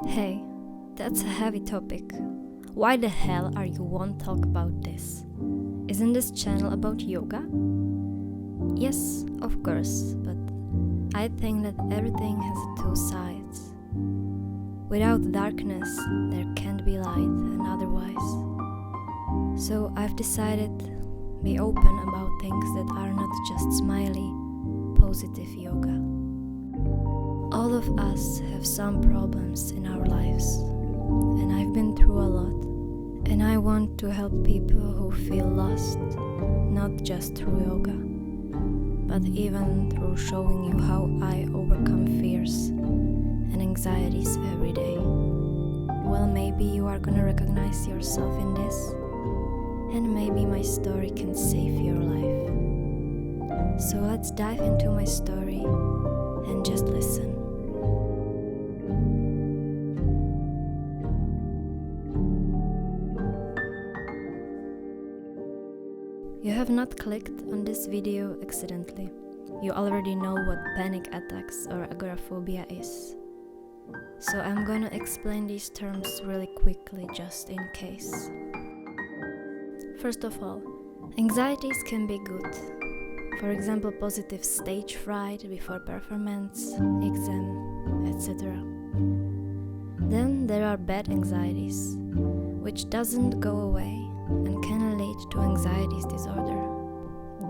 Hey, that's a heavy topic. Why the hell are you won't talk about this? Isn't this channel about yoga? Yes, of course, but I think that everything has two sides. Without darkness, there can't be light, and otherwise. So I've decided be open about things that are not just smiley, positive yoga. All of us have some problems in our lives, and I've been through a lot, and I want to help people who feel lost, not just through yoga, but even through showing you how I overcome fears and anxieties every day. Well, maybe you are gonna recognize yourself in this, and maybe my story can save your life. So let's dive into my story and just listen. You have not clicked on this video accidentally. You already know what panic attacks or agoraphobia is. So I'm gonna explain these terms really quickly just in case. First of all, anxieties can be good. For example, positive stage fright before performance, exam, etc. Then there are bad anxieties, which doesn't go away and can lead to anxiety disorder.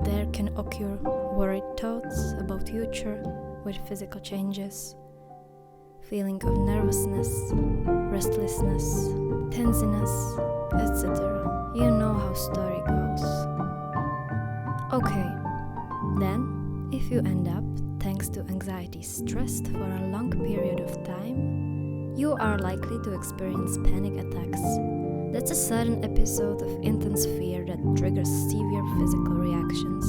There can occur worried thoughts about future with physical changes, feeling of nervousness, restlessness, tensiness, etc. You know how story goes. Okay, then if you end up, thanks to anxiety, stressed for a long period of time, you are likely to experience panic attacks. That's a sudden episode of intense fear that triggers severe physical reactions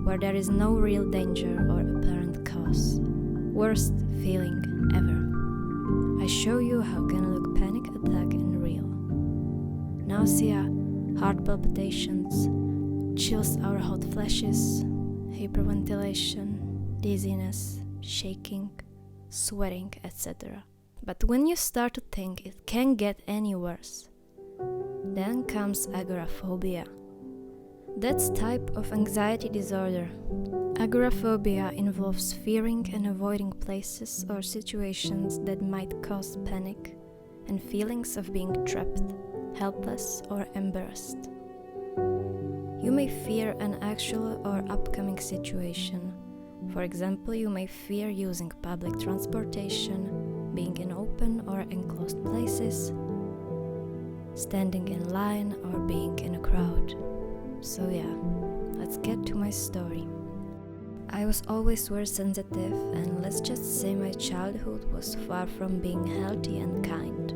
where there is no real danger or apparent cause. Worst feeling ever. I show you how can look panic attack in real. Nausea, heart palpitations, chills or hot flashes, hyperventilation, dizziness, shaking, sweating, etc. But when you start to think it can't get any worse, then comes agoraphobia. That's type of anxiety disorder. Agoraphobia involves fearing and avoiding places or situations that might cause panic and feelings of being trapped, helpless, or embarrassed. You may fear an actual or upcoming situation. For example, you may fear using public transportation, being in open or enclosed places, standing in line, or being in a crowd. So yeah, let's get to my story. I was always very sensitive, and let's just say my childhood was far from being healthy and kind.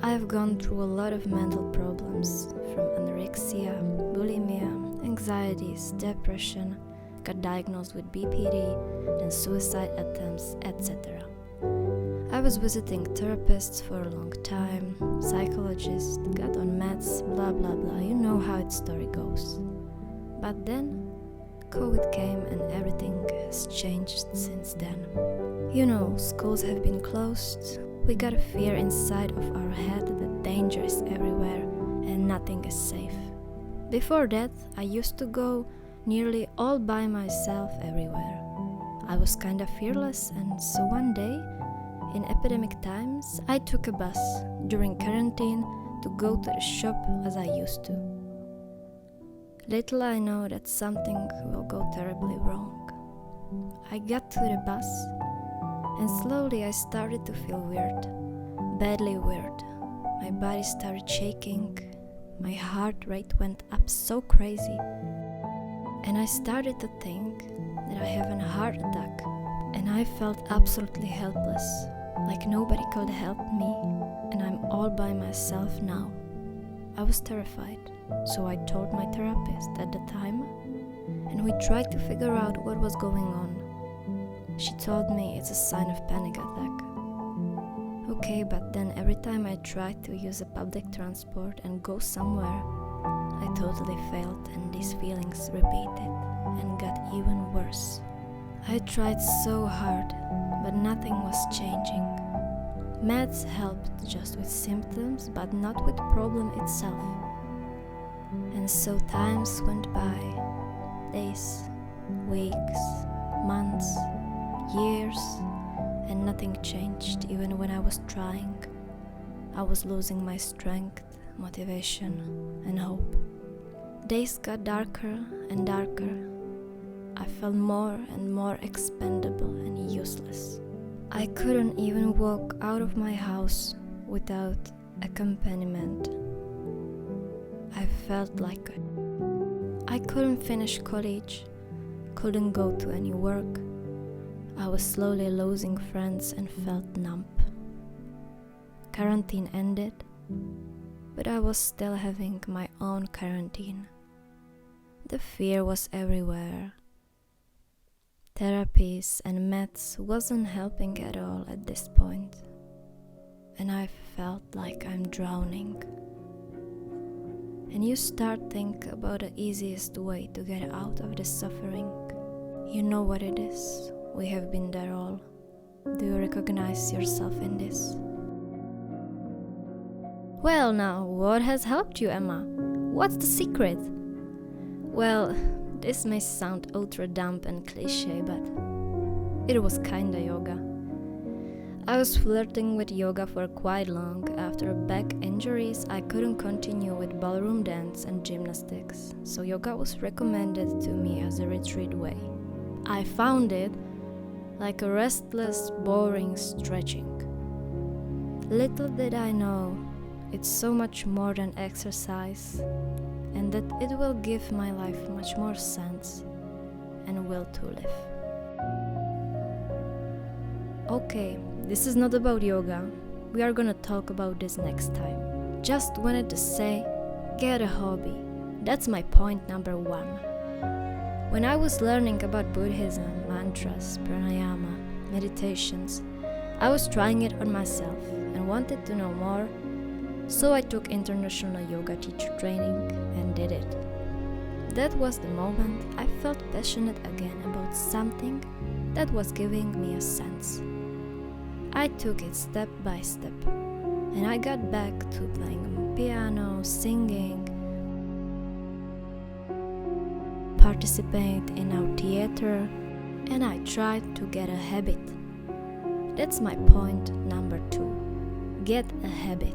I have gone through a lot of mental problems, from anorexia, bulimia, anxieties, depression, got diagnosed with BPD, then suicide attempts, etc. I was visiting therapists for a long time, psychologists, got on meds, blah blah blah, you know how its story goes. But then, COVID came and everything has changed since then. You know, schools have been closed, we got a fear inside of our head that danger is everywhere and nothing is safe. Before that, I used to go nearly all by myself everywhere. I was kinda fearless, and so one day, in epidemic times, I took a bus during quarantine to go to the shop as I used to. Little I know that something will go terribly wrong. I got to the bus, and slowly I started to feel weird, badly weird. My body started shaking, my heart rate went up so crazy, and I started to think that I have a heart attack, and I felt absolutely helpless. Like nobody could help me, and I'm all by myself now. I was terrified, so I told my therapist at the time, and we tried to figure out what was going on. She told me it's a sign of panic attack. Okay, but then every time I tried to use a public transport and go somewhere, I totally failed, and these feelings repeated and got even worse. I tried so hard, but nothing was changing. Meds helped just with symptoms, but not with the problem itself. And so times went by, days, weeks, months, years, and nothing changed even when I was trying. I was losing my strength, motivation, and hope. Days got darker and darker. I felt more and more expendable and useless. I couldn't even walk out of my house without accompaniment. I felt like I couldn't finish college, couldn't go to any work. I was slowly losing friends and felt numb. Quarantine ended, but I was still having my own quarantine. The fear was everywhere. Therapies and meds wasn't helping at all at this point, and I felt like I'm drowning. And you start think about the easiest way to get out of this suffering. You know what it is. We have been there all. Do you recognize yourself in this? Well, now, what has helped you, Emma? What's the secret? Well, this may sound ultra dumb and cliche, but it was kinda yoga. I was flirting with yoga for quite long. After back injuries, I couldn't continue with ballroom dance and gymnastics, so yoga was recommended to me as a retreat way. I found it like a restless, boring stretching. Little did I know, it's so much more than exercise, and that it will give my life much more sense and will to live. Okay, this is not about yoga. We are gonna talk about this next time. Just wanted to say, get a hobby. That's my point number 1. When I was learning about Buddhism, mantras, pranayama, meditations, I was trying it on myself and wanted to know more. So I took international yoga teacher training and did it. That was the moment I felt passionate again about something that was giving me a sense. I took it step by step, and I got back to playing piano, singing, participate in our theater, and I tried to get a habit. That's my point number 2. Get a habit.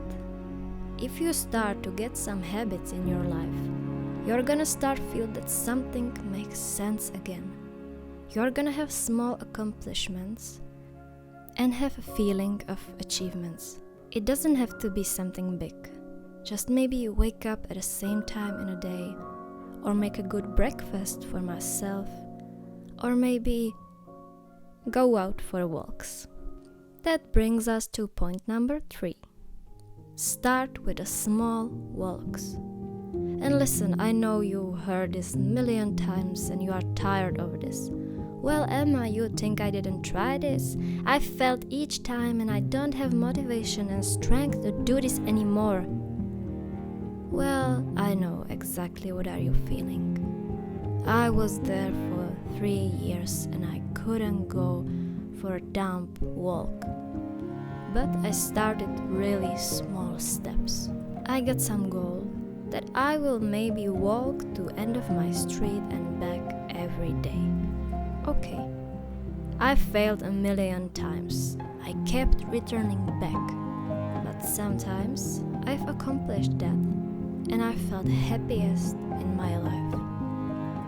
If you start to get some habits in your life, you're gonna start feel that something makes sense again. You're gonna have small accomplishments and have a feeling of achievements. It doesn't have to be something big. Just maybe you wake up at the same time in a day, or make a good breakfast for myself, or maybe go out for walks. That brings us to point number 3. Start with the small walks. And listen, I know you heard this a million times and you are tired of this. Well, Emma, you think I didn't try this? I felt each time and I don't have motivation and strength to do this anymore. Well, I know exactly what are you feeling. I was there for 3 years and I couldn't go for a damp walk. But I started really small steps. I got some goal that I will maybe walk to end of my street and back every day. Okay, I failed a million times. I kept returning back. But sometimes I've accomplished that and I felt happiest in my life.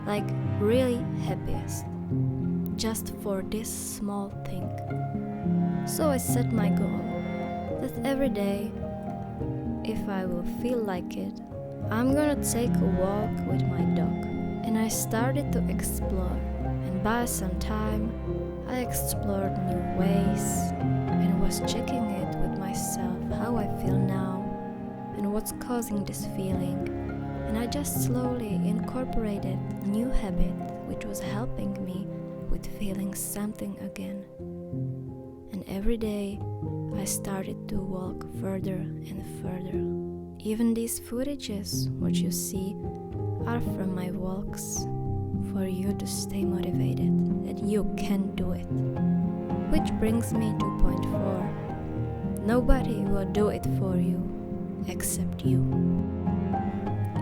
Like really happiest. Just for this small thing. So I set my goal that every day, if I will feel like it, I'm gonna take a walk with my dog. And I started to explore, and by some time I explored new ways and was checking it with myself how I feel now and what's causing this feeling. And I just slowly incorporated a new habit which was helping me with feeling something again. And every day I started to walk further and further. Even these footages, what you see, are from my walks for you to stay motivated that you can do it. Which brings me to point 4. Nobody will do it for you except you.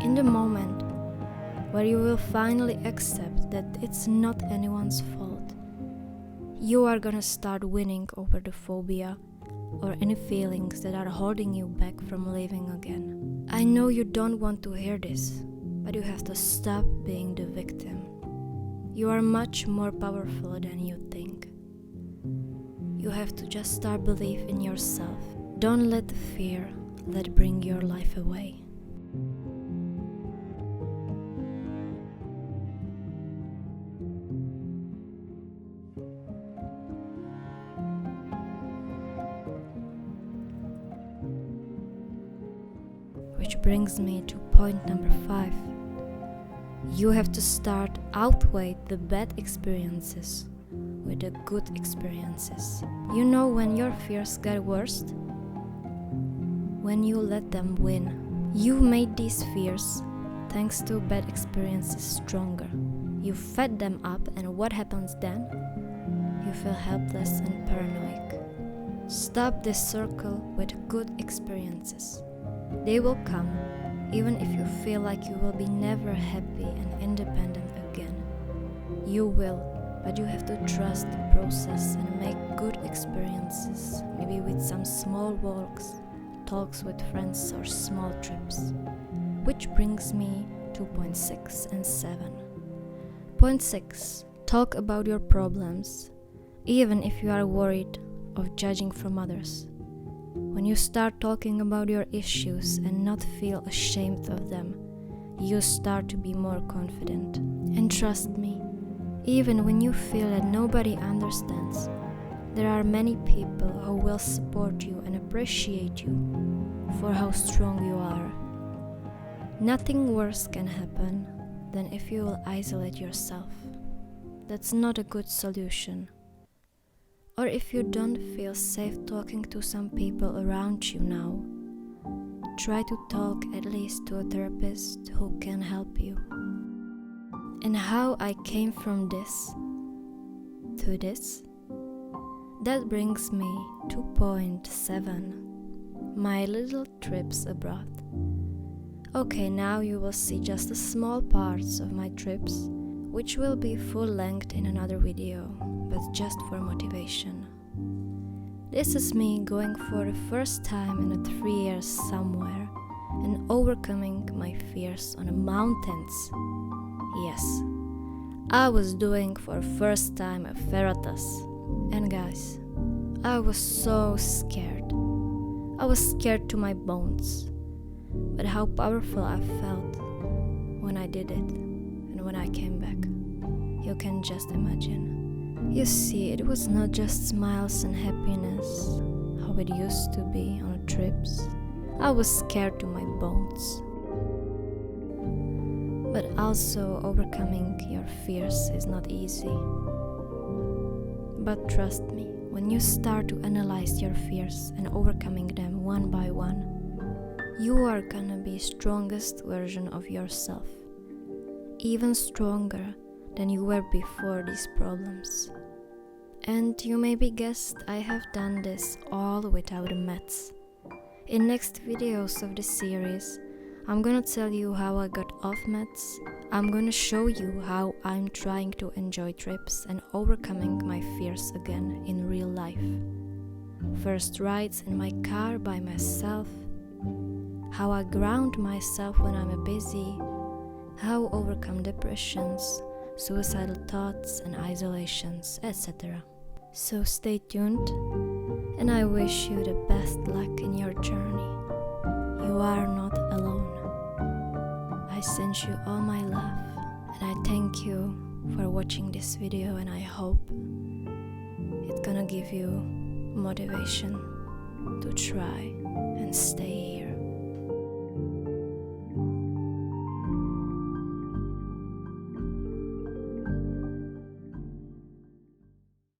In the moment where you will finally accept that it's not anyone's fault, you are gonna start winning over the phobia or any feelings that are holding you back from living again. I know you don't want to hear this, but you have to stop being the victim. You are much more powerful than you think. You have to just start believe in yourself. Don't let the fear bring your life away. Which brings me to point number 5. You have to start outweigh the bad experiences with the good experiences. You know when your fears get worse? When you let them win. You made these fears, thanks to bad experiences, stronger. You fed them up, and what happens then? You feel helpless and paranoid. Stop this circle with good experiences. They will come, even if you feel like you will be never happy and independent again. You will, but you have to trust the process and make good experiences, maybe with some small walks, talks with friends, or small trips. Which brings me to point 6 and 7. Point 6. Talk about your problems, even if you are worried of judging from others. When you start talking about your issues and not feel ashamed of them, you start to be more confident. And trust me, even when you feel that nobody understands, there are many people who will support you and appreciate you for how strong you are. Nothing worse can happen than if you will isolate yourself. That's not a good solution. Or if you don't feel safe talking to some people around you now, try to talk at least to a therapist who can help you. And how I came from this to this, that brings me to point 7, my little trips abroad. Okay, now you will see just the small parts of my trips, which will be full length in another video, but just for motivation. This is me going for the first time in 3 years somewhere and overcoming my fears on the mountains. Yes, I was doing for the first time a Ferratas. And guys, I was so scared. I was scared to my bones. But how powerful I felt when I did it and when I came back, you can just imagine. You see, it was not just smiles and happiness, how it used to be on trips. I was scared to my bones. But also overcoming your fears is not easy. But trust me, when you start to analyze your fears and overcoming them one by one, you are gonna be strongest version of yourself, even stronger than you were before these problems. And you maybe guessed I have done this all without meds. In next videos of this series, I'm gonna tell you how I got off meds. I'm gonna show you how I'm trying to enjoy trips and overcoming my fears again in real life. First rides in my car by myself, how I ground myself when I'm busy, how overcome depressions, suicidal thoughts and isolations, etc. So stay tuned, and I wish you the best luck in your journey. You are not alone. I send you all my love, and I thank you for watching this video, and I hope it's gonna give you motivation to try and stay here.